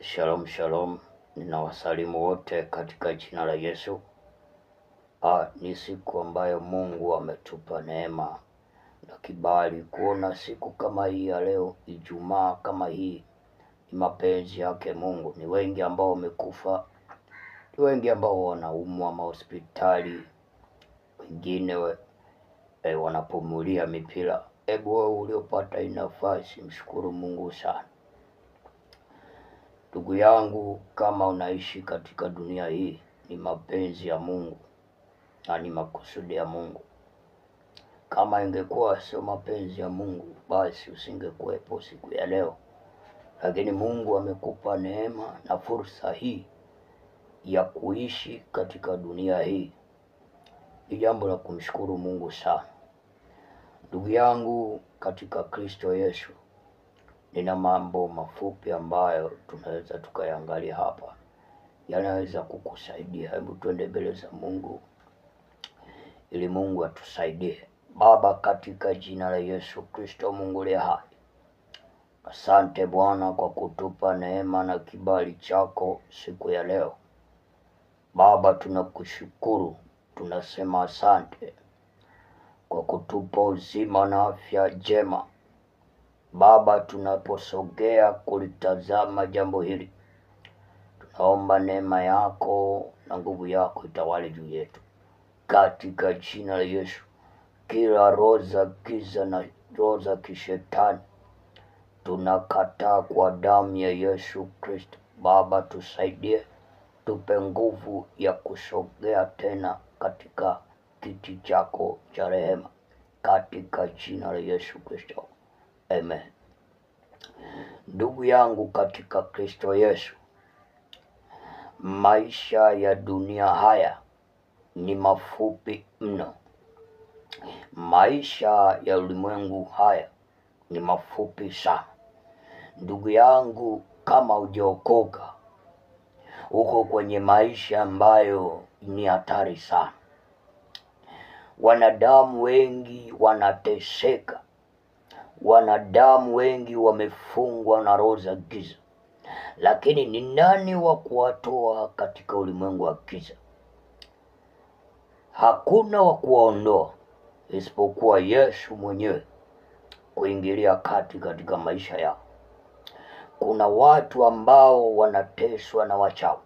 Shalom shalom, ninawasalimu wote katika jina la Yesu. Ni siku ambayo Mungu ametupa neema na kibali kuona siku kama hii ya leo, Ijumaa kama hii. Ni mapenzi yake Mungu. Ni wengi ambao wamekufa, ni wengi ambao wanaumwa mahospitali, wengine wanapumulia mipira. Hebu wewe uliopata nafasi, mshukuru Mungu sana. Ndugu yangu, kama unaishi katika dunia hii, ni mapenzi ya Mungu na ni makusudi ya Mungu. Kama ingekuwa sio mapenzi ya Mungu, basi usingekuwepo siku ya leo. Lakini Mungu amekupa neema na fursa hii ya kuishi katika dunia hii. Ni jambo la kumshukuru Mungu sana. Ndugu yangu katika Kristo Yesu, nina mambo mafupi ambayo tunaweza tukayangalia hapa, yanaweza kukusaidia. Hebu tuende mbele za Mungu ili Mungu atusaidie. Baba, katika jina la Yesu Kristo, Mungu aliye hai, asante Bwana kwa kutupa neema na kibali chako siku ya leo. Baba, tunakushukuru, tunasema asante kwa kutupa uzima na afya njema. Baba, tunaposogea kulitazama jambo hili, tunaomba neema yako na nguvu yako itawale juu yetu katika jina la Yesu. Kila roho za giza na roho za kishetani tunakataa kwa damu ya Yesu Kristo. Baba, tusaidie, tupe nguvu ya kusogea tena katika kiti chako cha rehema katika jina la Yesu Kristo, amen. Ndugu yangu katika Kristo Yesu, maisha ya dunia haya ni mafupi mno. Maisha ya ulimwengu haya ni mafupi sana. Ndugu yangu, kama hujaokoka, uko kwenye maisha ambayo ni hatari sana. Wanadamu wengi wanateseka. Wanadamu wengi wamefungwa na roho za giza. Lakini ni nani wa kuwatoa katika ulimwengu wa giza? Hakuna wa kuwaondoa isipokuwa Yesu mwenyewe kuingilia kati katika maisha yao. Kuna watu ambao wanateswa na wachawi.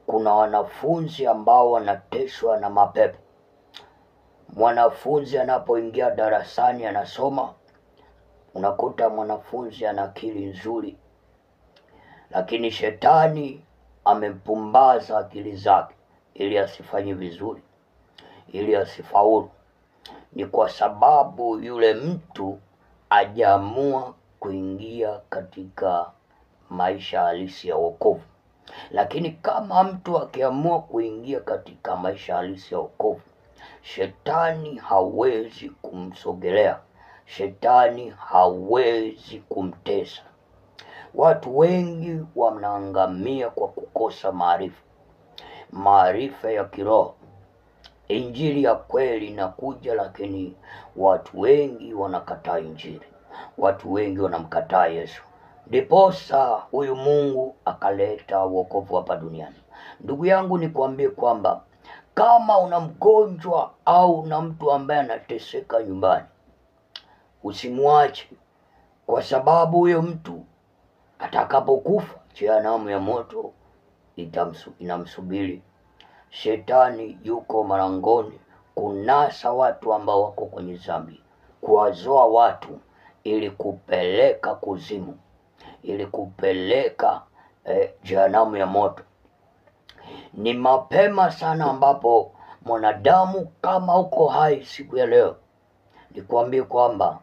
Kuna wanafunzi ambao wanateswa na mapepo. Mwanafunzi anapoingia darasani anasoma, unakuta mwanafunzi ana akili nzuri, lakini shetani amempumbaza akili zake ili asifanye vizuri, ili asifaulu. Ni kwa sababu yule mtu hajaamua kuingia katika maisha halisi ya wokovu. Lakini kama mtu akiamua kuingia katika maisha halisi ya wokovu, shetani hawezi kumsogelea, shetani hawezi kumtesa. Watu wengi wanaangamia kwa kukosa maarifa ya kiroho. Injili ya kweli inakuja, lakini watu wengi wanakataa injili. Watu wengi wanamkataa Yesu. Ndiposa huyu Mungu akaleta wokovu hapa duniani. Ndugu yangu, nikwambie kwamba kama una mgonjwa au una mtu ambaye anateseka nyumbani, usimwache, kwa sababu huyo mtu atakapokufa, jehanamu ya moto inamsubiri. Shetani yuko malangoni kunasa watu ambao wako kwenye dhambi, kuwazoa watu ili kupeleka kuzimu, ili kupeleka jehanamu ya moto. Ni mapema sana ambapo mwanadamu, kama uko hai siku ya leo, nikwambie kwamba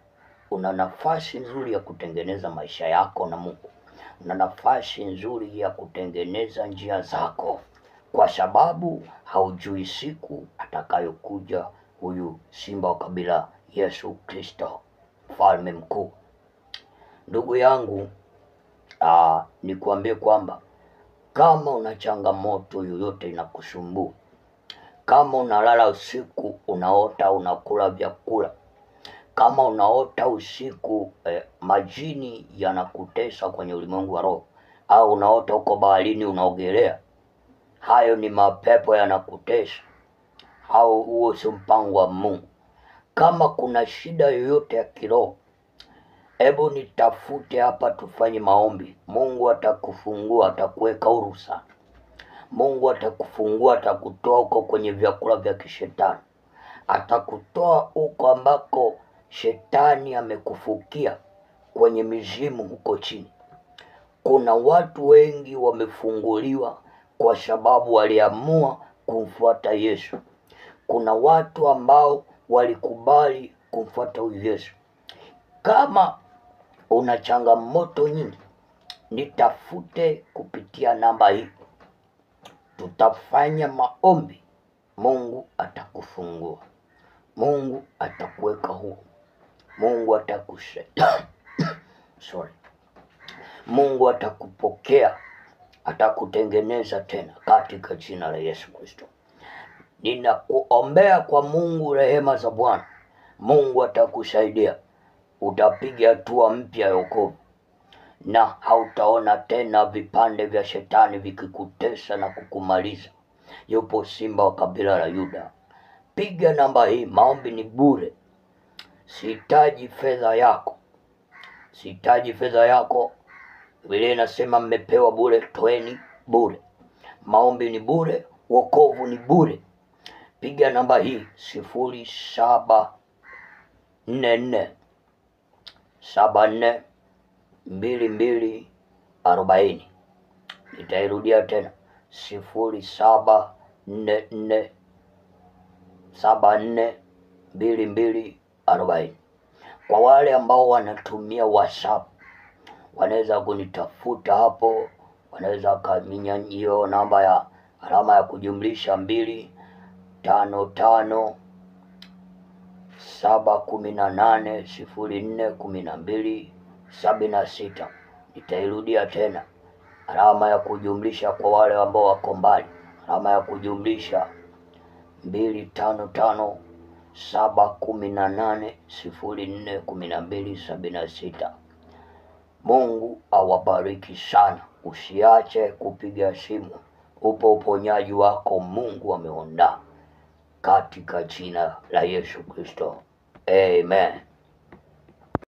una nafasi nzuri ya kutengeneza maisha yako na Mungu. Una nafasi nzuri ya kutengeneza njia zako, kwa sababu haujui siku atakayokuja huyu simba wa kabila Yesu Kristo, mfalme mkuu. Ndugu yangu, nikwambie kwamba kama una changamoto yoyote inakusumbua, kama unalala usiku unaota unakula vyakula, kama unaota usiku majini yanakutesa kwenye ulimwengu wa roho, au unaota uko baharini unaogelea, hayo ni mapepo yanakutesa, au huo si mpango wa Mungu. Kama kuna shida yoyote ya kiroho, hebu nitafute hapa, tufanye maombi. Mungu atakufungua, atakuweka huru sana. Mungu atakufungua, atakutoa huko kwenye vyakula vya kishetani, atakutoa huko ambako shetani amekufukia, kwenye mizimu huko chini. Kuna watu wengi wamefunguliwa kwa sababu waliamua kumfuata Yesu. Kuna watu ambao walikubali kumfuata huyu Yesu. Kama una changamoto nyingi, nitafute kupitia namba hii, tutafanya maombi. Mungu atakufungua, Mungu atakuweka huru, Mungu atakusaidia Mungu atakupokea, atakutengeneza tena katika jina la Yesu Kristo. Ninakuombea kwa Mungu rehema za Bwana. Mungu atakusaidia, utapiga hatua mpya ya wokovu, na hautaona tena vipande vya shetani vikikutesa na kukumaliza. Yupo Simba wa kabila la Yuda. Piga namba hii, maombi ni bure. Sihitaji fedha yako, sihitaji fedha yako. Biblia inasema mmepewa bure, toeni bure. Maombi ni bure, wokovu ni bure. Piga namba hii 0744742240. Nitairudia tena 0744742240. Kwa wale ambao wanatumia WhatsApp, wanaweza kunitafuta hapo, wanaweza kaminya hiyo namba ya alama ya kujumlisha 255 718 04 12 76. Nitairudia tena, alama ya kujumlisha kwa wale ambao wako mbali, alama ya kujumlisha 255 718 04 12 76. Mungu awabariki sana. Usiache kupiga simu. Upo uponyaji wako Mungu ameondoa katika jina la Yesu Kristo. Amen.